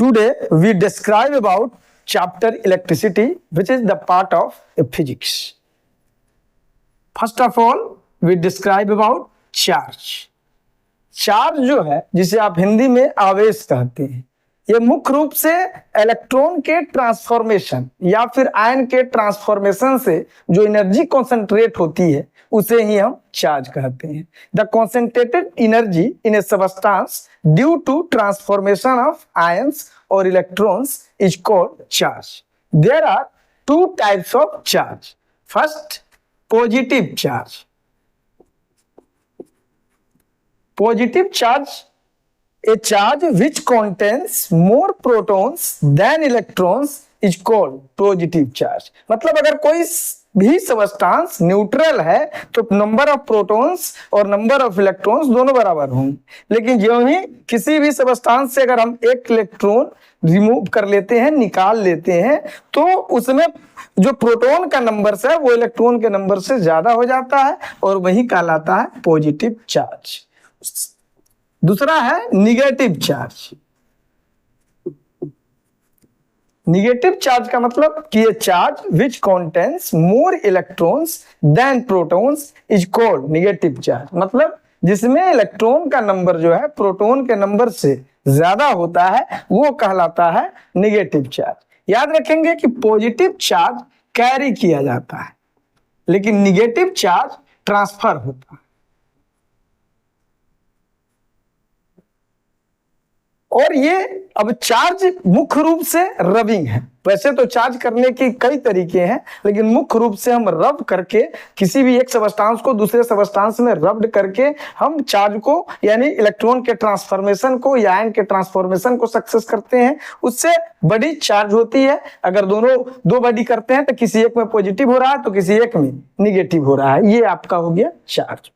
Today we describe about chapter electricity, which is the part of physics. First of all, we describe about charge. Charge जो है जिसे आप हिंदी में आवेश कहते हैं, ये मुख्य रूप से इलेक्ट्रॉन के ट्रांसफॉर्मेशन या फिर आयन के ट्रांसफॉर्मेशन से जो एनर्जी कॉन्सेंट्रेट होती है उसे ही हम चार्ज कहते हैं. The concentrated energy in a substance due to transformation of ions और electrons is called charge. There are two types of charge. First, positive charge. Positive charge, a charge which contains more protons than electrons is called positive charge. मतलब अगर कोई भी substance neutral है तो number of protons और number of electrons दोनों बराबर होंगे, लेकिन जो ही किसी भी सबस्टांस से अगर हम एक इलेक्ट्रॉन रिमूव कर लेते हैं, निकाल लेते हैं, तो उसमें जो प्रोटॉन का नंबर है वो इलेक्ट्रॉन के नंबर से ज्यादा हो जाता है और वही कहलाता है पॉजिटिव चार्ज. दूसरा है निगेटिव चार्ज. निगेटिव चार्ज का मतलब कि ये charge which contains more electrons than protons is called negative charge. मतलब जिसमें इलेक्ट्रॉन का नंबर जो है प्रोटॉन के नंबर से ज्यादा होता है वो कहलाता है निगेटिव चार्ज. याद रखेंगे कि पॉजिटिव चार्ज कैरी किया जाता है लेकिन निगेटिव चार्ज ट्रांसफर होता है. और ये अब चार्ज मुख्य रूप से रबिंग है. वैसे तो चार्ज करने के कई तरीके हैं, लेकिन मुख्य रूप से हम रब करके किसी भी एक सबस्टांस को दूसरे सबस्टांस में रब्ड करके हम चार्ज को यानी इलेक्ट्रॉन के ट्रांसफॉर्मेशन को या आयन के ट्रांसफॉर्मेशन को सक्सेस करते हैं. उससे बड़ी चार्ज होती है. अगर दोनों दो बॉडी करते हैं तो किसी एक में पॉजिटिव हो रहा है तो किसी एक में निगेटिव हो रहा है. ये आपका हो गया चार्ज.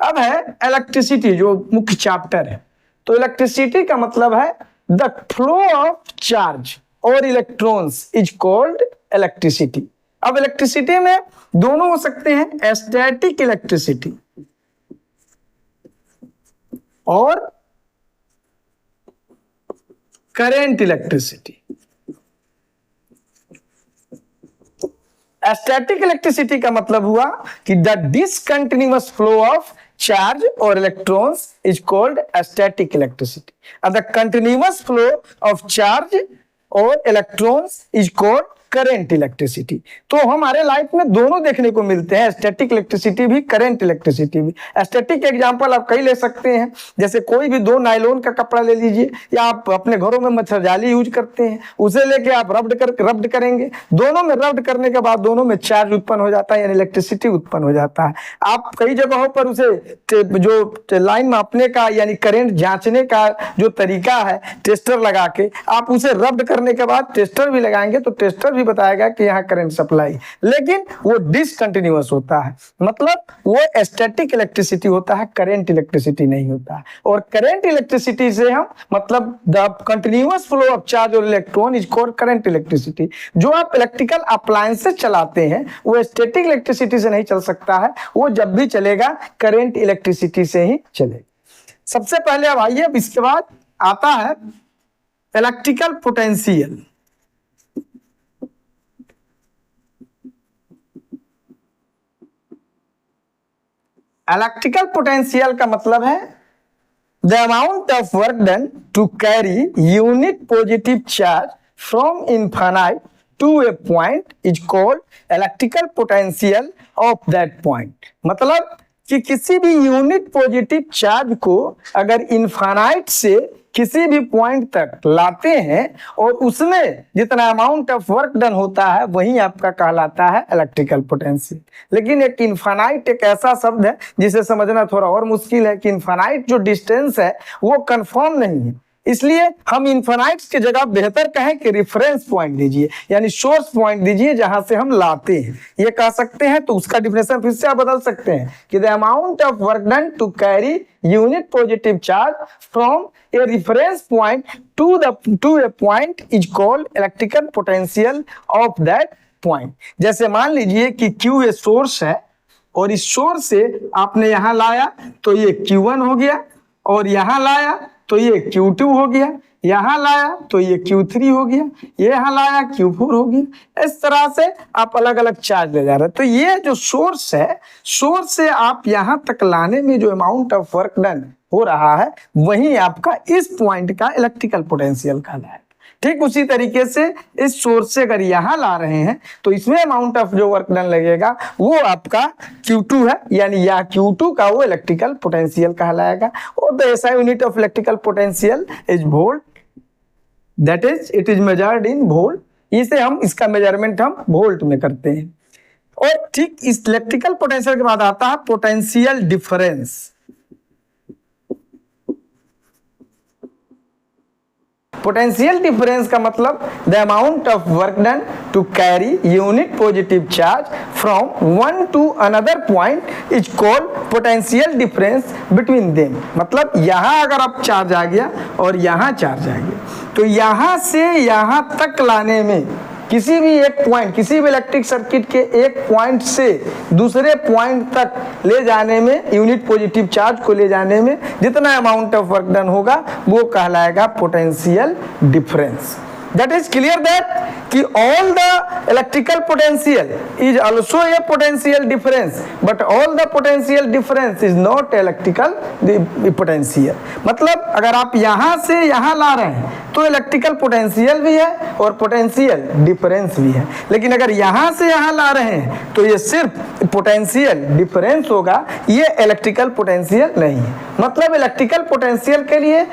अब है इलेक्ट्रिसिटी जो मुख्य चैप्टर है. तो इलेक्ट्रिसिटी का मतलब है द फ्लो ऑफ चार्ज और इलेक्ट्रॉन्स इज कॉल्ड इलेक्ट्रिसिटी. अब इलेक्ट्रिसिटी में दोनों हो सकते हैं, स्टैटिक इलेक्ट्रिसिटी और करंट इलेक्ट्रिसिटी. स्टैटिक इलेक्ट्रिसिटी का मतलब हुआ कि the discontinuous flow of charge or electrons is called static electricity, and the continuous flow of charge or electrons is called current electricity. तो हमारे लाइफ में दोनों देखने को मिलते हैं, स्टैटिक इलेक्ट्रिसिटी भी करंट इलेक्ट्रिसिटी भी. स्टैटिक एग्जांपल आप कई ले सकते हैं, जैसे कोई भी दो नायलॉन का कपड़ा ले लीजिए या आप अपने घरों में मच्छरजाली यूज करते हैं, उसे लेके आप रब्ड करेंगे, दोनों में रब्ड करने के बाद दोनों में चार्ज उत्पन्न हो जाता है यानी इलेक्ट्रिसिटी उत्पन्न हो जाता है. आप कई जगहों पर उसे जो लाइन मापने का यानी करंट जांचने का जो तरीका है टेस्टर लगा के आप उसे रब्ड करने के बाद टेस्टर भी लगाएंगे तो टेस्टर भी बताएगा कि यहाँ करंट सप्लाई, लेकिन वो डिसकंटिन्यूअस होता है. मतलब वो स्टैटिक इलेक्ट्रिसिटी होता है, करंट इलेक्ट्रिसिटी नहीं होता है. और करंट इलेक्ट्रिसिटी से हम मतलब the continuous flow of charge और electron is called current electricity. जो आप इलेक्ट्रिकल अप्लायंसेस चलाते हैं वो स्टैटिक इलेक्ट्रिसिटी से नहीं चल सकता है, वो जब भी चलेगा करंट इलेक्ट्रिसिटी से ही चलेगा. सबसे पहले अब आइए, इसके बाद आता है इलेक्ट्रिकल पोटेंशियल. इलेक्ट्रिकल पोटेंशियल का मतलब है the amount of work done to carry unit positive charge from infinite to a point is called electrical potential of that point. मतलब कि किसी भी यूनिट पॉजिटिव चार्ज को अगर इनफाइनाइट से किसी भी पॉइंट तक लाते हैं और उसमें जितना अमाउंट ऑफ वर्क डन होता है वही आपका कहलाता है इलेक्ट्रिकल पोटेंशियल. लेकिन एक इनफाइनाइट एक ऐसा शब्द है जिसे समझना थोड़ा और मुश्किल है कि इनफाइनाइट जो डिस्टेंस है वो कंफर्म नहीं है, इसलिए हम इनफाइनाइट की जगह बेहतर कहें कि रेफरेंस पॉइंट दीजिए यानी सोर्स पॉइंट दीजिए जहां से हम लाते हैं, ये कह सकते हैं. तो उसका डिफिनेशन फिर से आप बदल सकते हैं कि the amount of work done to carry unit positive charge from a reference point to a point is called electrical potential of that point. जैसे मान लीजिए कि Q ए सोर्स है और इस सोर्स से आपने यहां लाया तो ये Q1 हो गया और यहां लाया तो ये Q2 हो गया, यहाँ लाया तो ये Q3 हो गया, ये यहाँ लाया Q4 हो गया। इस तरह से आप अलग अलग चार्ज ले जा रहे हैं। तो ये जो सोर्स है, सोर्स से आप यहाँ तक लाने में जो अमाउंट ऑफ वर्क डन हो रहा है वही आपका इस पॉइंट का इलेक्ट्रिकल पोटेंशियल कहलाएगा। ठीक उसी तरीके से इस सोर्स से अगर यहाँ ला रहे हैं तो इसमें अमाउंट ऑफ जो वर्क डन लगेगा वो आपका Q2 है, यानी यह Q2 का वो इलेक्ट्रिकल पोटेंशियल कहलाएगा। और the SI unit of electrical potential is volt, that is it is measured in volt. इसे हम इसका मेजरमेंट हम वोल्ट में करते हैं। और ठीक इस इलेक्ट्रिकल पोटेंशियल के बाद आता है पोटेंशियल डिफरेंस। पोटेंशियल डिफरेंस का मतलब the amount of work done to carry unit positive charge from one to another point is called potential difference between them. मतलब यहाँ अगर आप चार्ज आ गया और यहाँ चार्ज आ गया तो यहाँ से यहाँ तक लाने में किसी भी एक पॉइंट, किसी भी इलेक्ट्रिक सर्किट के एक पॉइंट से दूसरे पॉइंट तक ले जाने में, यूनिट पॉजिटिव चार्ज को ले जाने में जितना अमाउंट ऑफ वर्क डन होगा वो कहलाएगा potential difference. That is clear that कि all the electrical potential is also a potential difference, but all the potential difference is not electrical potential। मतलब अगर आप यहाँ से यहाँ ला रहे हैं तो इलेक्ट्रिकल पोटेंशियल भी है और पोटेंशियल डिफरेंस भी है, लेकिन अगर यहाँ से यहाँ ला रहे हैं तो ये सिर्फ पोटेंशियल डिफरेंस होगा, ये इलेक्ट्रिकल पोटेंशियल नहीं है। मतलब इलेक्ट्रिकल पोटेंशियल के लिए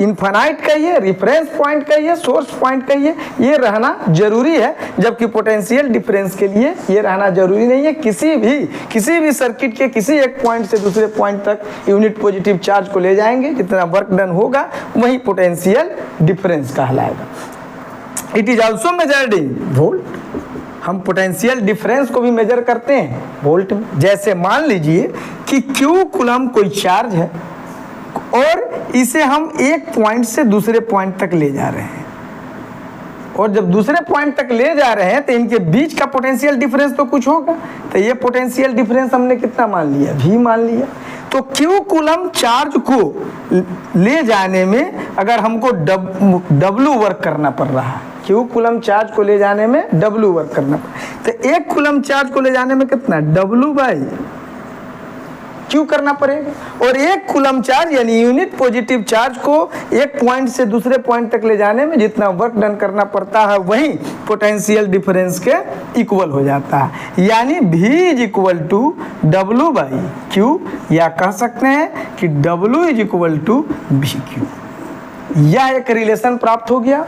इनफाइनाइट कहिए, रेफरेंस पॉइंट कहिए, सोर्स पॉइंट कहिए, ये रहना जरूरी है, जबकि पोटेंशियल डिफरेंस के लिए ये रहना जरूरी नहीं है। किसी भी सर्किट के किसी एक पॉइंट से दूसरे पॉइंट तक यूनिट पॉजिटिव चार्ज को ले जाएंगे, जितना वर्क डन होगा वही पोटेंशियल डिफरेंस कहलाएगा। It is also measured in volt. हम पोटेंशियल डिफरेंस को भी मेजर करते हैं वोल्ट में। जैसे मान लीजिए कि Q कूलम कोई चार्ज है और इसे हम एक पॉइंट से दूसरे पॉइंट तक ले जा रहे हैं, और जब दूसरे पॉइंट तक ले जा रहे हैं तो इनके बीच का पोटेंशियल डिफरेंस तो कुछ होगा। तो ये पोटेंशियल डिफरेंस हमने कितना मान लिया, V मान लिया। तो Q कूलम चार्ज को ले जाने में अगर हमको W वर्क करना पड़ रहा है, Q कूलम चार्ज को ले जाने में W वर्क करना पड़, तो एक कूलम चार्ज को ले जाने में कितना W बाई Q करना पड़ेगा। और एक कूलम चार्ज यानी यूनिट पॉजिटिव चार्ज को एक पॉइंट से दूसरे पॉइंट तक ले जाने में जितना वर्क डन करना पड़ता है वही पोटेंशियल डिफरेंस के इक्वल हो जाता है, यानी V is equal to W by Q, या कह सकते हैं कि W is equal to VQ। यह एक रिलेशन प्राप्त हो गया,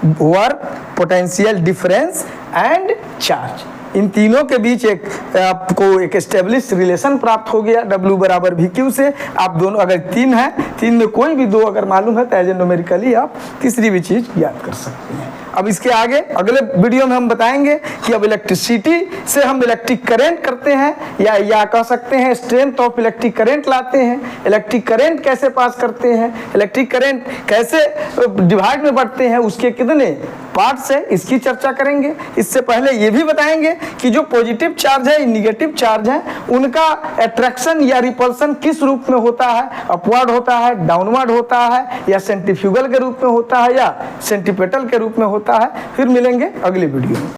work, potential difference and charge. इन तीनों के बीच एक आपको एक एस्टेब्लिश रिलेशन प्राप्त हो गया W बराबर VQ से। आप दोनों अगर तीन है, तीन में कोई भी दो अगर मालूम है तो एज ए न्यूमेरिकली आप तीसरी भी चीज याद कर सकते हैं। अब इसके आगे अगले वीडियो में हम बताएंगे कि अब इलेक्ट्रिसिटी से हम इलेक्ट्रिक करंट करते हैं या कह सकते हैं स्ट्रेंथ ऑफ इलेक्ट्रिक करंट लाते हैं, इलेक्ट्रिक करंट कैसे पास करते हैं, इलेक्ट्रिक करंट कैसे डिवाइड में बढ़ते हैं, उसके कितने पार्ट्स है, इसकी चर्चा करेंगे। इससे पहले ये भी बताएंगे कि जो पॉजिटिव चार्ज है, निगेटिव चार्ज है, उनका अट्रैक्शन या रिपल्सन किस रूप में होता है, अपवर्ड होता है, डाउनवर्ड होता है, या सेंट्रीफ्यूगल के रूप में होता है, या सेंट्रीपेटल के रूप में होता है। फिर मिलेंगे अगली वीडियो में।